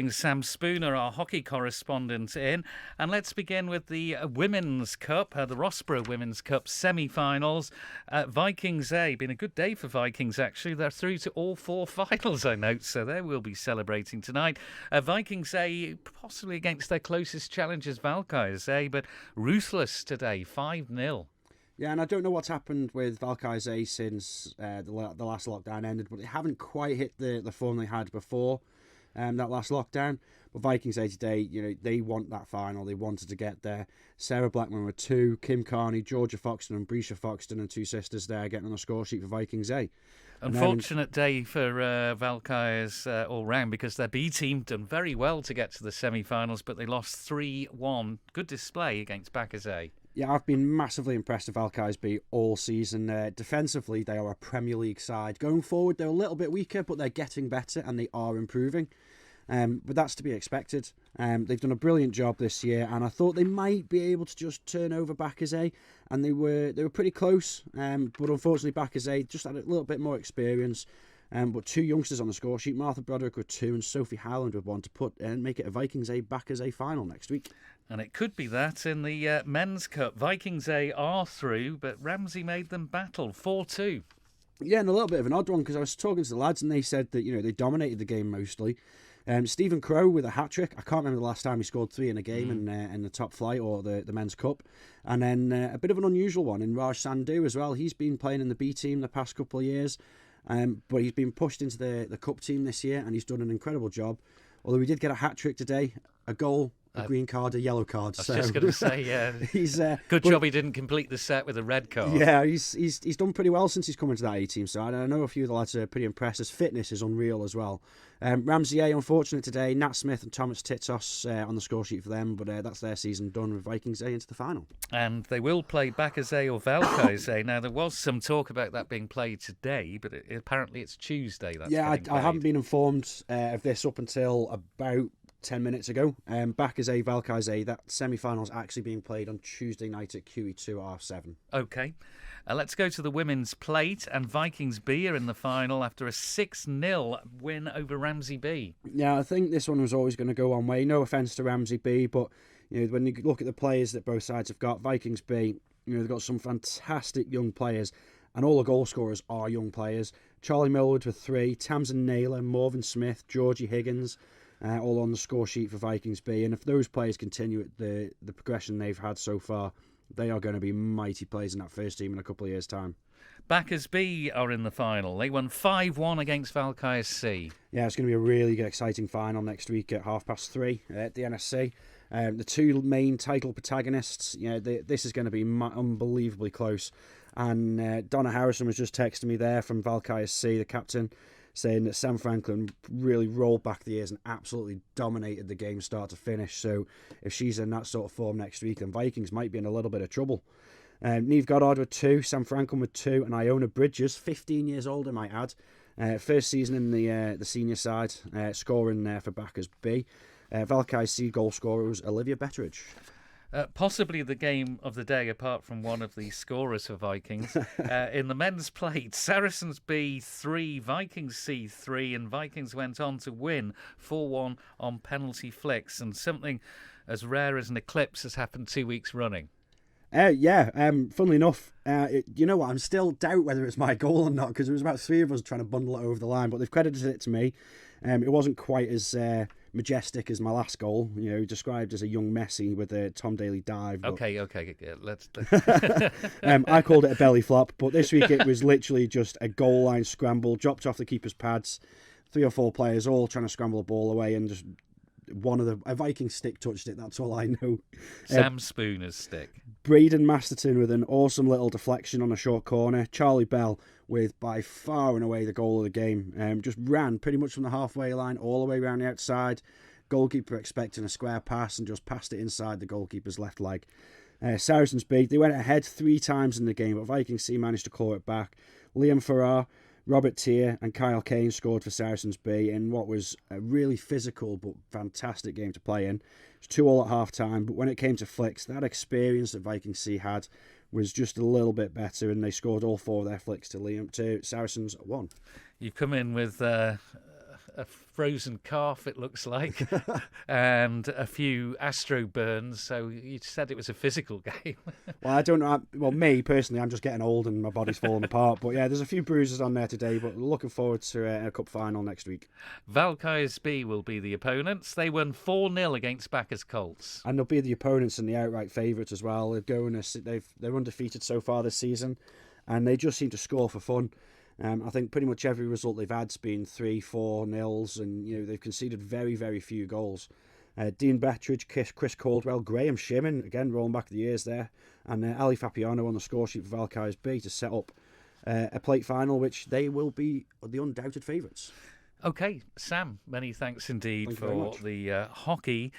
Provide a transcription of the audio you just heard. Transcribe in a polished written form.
bring Sam Spooner, our hockey correspondent, in. And let's begin with the Women's Cup, the Rossborough Women's Cup semi-finals. Vikings A, been a good day for Vikings, actually. They're through to all 4 finals, I note, so they will be celebrating tonight. Vikings A, possibly against their closest challengers, Valkyries A, but ruthless today, 5-0. Yeah, and I don't know what's happened with Valkyries A since the last lockdown ended, but they haven't quite hit the form they had before that last lockdown. But Vikings A today, they want that final. They wanted to get there. Sarah Blackman with 2, Kim Carney, Georgia Foxton and Brescia Foxton and 2 sisters there getting on the score sheet for Vikings A. Unfortunate day for Valkyries all round, because their B team done very well to get to the semi-finals, but they lost 3-1. Good display against Bakas A. Yeah, I've been massively impressed with Valkyries B all season. Defensively, they are a Premier League side. Going forward, they're a little bit weaker, but they're getting better and they are improving. But that's to be expected. They've done a brilliant job this year, and I thought they might be able to just turn over Bakas A, and they were pretty close. But unfortunately, Bakas A just had a little bit more experience. But 2 youngsters on the score sheet, Martha Broderick with 2 and Sophie Howland with 1 to put and make it a Vikings A Bakas A final next week. And it could be that in the Men's Cup. Vikings A are through, but Ramsey made them battle 4-2. Yeah, and a little bit of an odd one, because I was talking to the lads and they said that they dominated the game mostly. Stephen Crowe with a hat-trick. I can't remember the last time he scored 3 in a game in the top flight or the Men's Cup. And then a bit of an unusual one in Raj Sandhu as well. He's been playing in the B team the past couple of years, but he's been pushed into the Cup team this year and he's done an incredible job. Although he did get a hat-trick today, a goal, a green card, a yellow card. I was just going to say, yeah. He's good job he didn't complete the set with a red card. Yeah, he's done pretty well since he's come into that A-team side. I know a few of the lads are pretty impressed. His fitness is unreal as well. Ramsey A, unfortunate today. Nat Smith and Thomas Titsos on the score sheet for them, but that's their season done with Vikings A into the final. And they will play Bakas A or Valkyries A. Now, there was some talk about that being played today, but apparently it's Tuesday. I haven't been informed of this up until about 10 minutes ago. Bakas A, Valkyries A, that semi-final's actually being played on Tuesday night at QE2 at 7. Okay. Let's go to the women's plate, and Vikings B are in the final after a 6-0 win over Ramsey B. Yeah, I think this one was always going to go one way. No offence to Ramsey B, but when you look at the players that both sides have got, Vikings B, they've got some fantastic young players, and all the goal scorers are young players. Charlie Millward with 3, Tamsin Naylor, Morven Smith, Georgie Higgins, all on the score sheet for Vikings B. And if those players continue at the progression they've had so far, they are going to be mighty players in that first team in a couple of years' time. Bakas B are in the final. They won 5-1 against Valkyries C. Yeah, it's going to be a really exciting final next week at 3:30 at the NSC. The 2 main title protagonists, this is going to be unbelievably close. And Donna Harrison was just texting me there from Valkyries C, the captain, saying that Sam Franklin really rolled back the years and absolutely dominated the game start to finish. So if she's in that sort of form next week, then Vikings might be in a little bit of trouble. Niamh Goddard with 2, Sam Franklin with 2, and Iona Bridges, 15 years old, I might add. First season in the senior side, scoring there for Bakas B. Valkyries C goal scorer was Olivia Betteridge. Possibly the game of the day, apart from one of the scorers for Vikings. In the men's plate, Saracens B 3, Vikings C 3, and Vikings went on to win 4-1 on penalty flicks, and something as rare as an eclipse has happened 2 weeks running. Funnily enough, you know what, I'm still doubt whether it's my goal or not, because there was about 3 of us trying to bundle it over the line, but they've credited it to me. It wasn't quite as majestic as my last goal, described as a young Messi with a Tom Daly dive. But... Okay, yeah, let's... I called it a belly flop, but this week it was literally just a goal line scramble, dropped off the keeper's pads, 3 or 4 players all trying to scramble the ball away, and just a Viking stick touched it. That's all I know. Sam Spooner's stick. Braden Masterton with an awesome little deflection on a short corner. Charlie Bell with by far and away the goal of the game. Just ran pretty much from the halfway line all the way around the outside. Goalkeeper expecting a square pass and just passed it inside the goalkeeper's left leg. Saracens B, they went ahead 3 times in the game, but Vikings C managed to claw it back. Liam Farrar, Robert Tier and Kyle Kane scored for Saracens B in what was a really physical but fantastic game to play in. It was 2-2 at half-time, but when it came to flicks, that experience that Vikings C had was just a little bit better, and they scored all 4 of their flicks to Saracens at 1. You've come in with a a frozen calf, it looks like, and a few astro burns. So you said it was a physical game. Well, I don't know. Well, me personally, I'm just getting old and my body's falling apart. But yeah, there's a few bruises on there today. But looking forward to a cup final next week. Valkyries B will be the opponents. They won 4-0 against Bakas Colts. And they'll be the opponents and the outright favourites as well. They're undefeated so far this season, and they just seem to score for fun. I think pretty much every result they've had's been 3-4 nils, and they've conceded very, very few goals. Dean Bettridge, Chris Caldwell, Graham Shimmin, again rolling back the years there, and Ali Fapiano on the score sheet for Valkyries B to set up a plate final, which they will be the undoubted favourites. Okay, Sam, many thanks indeed for the hockey.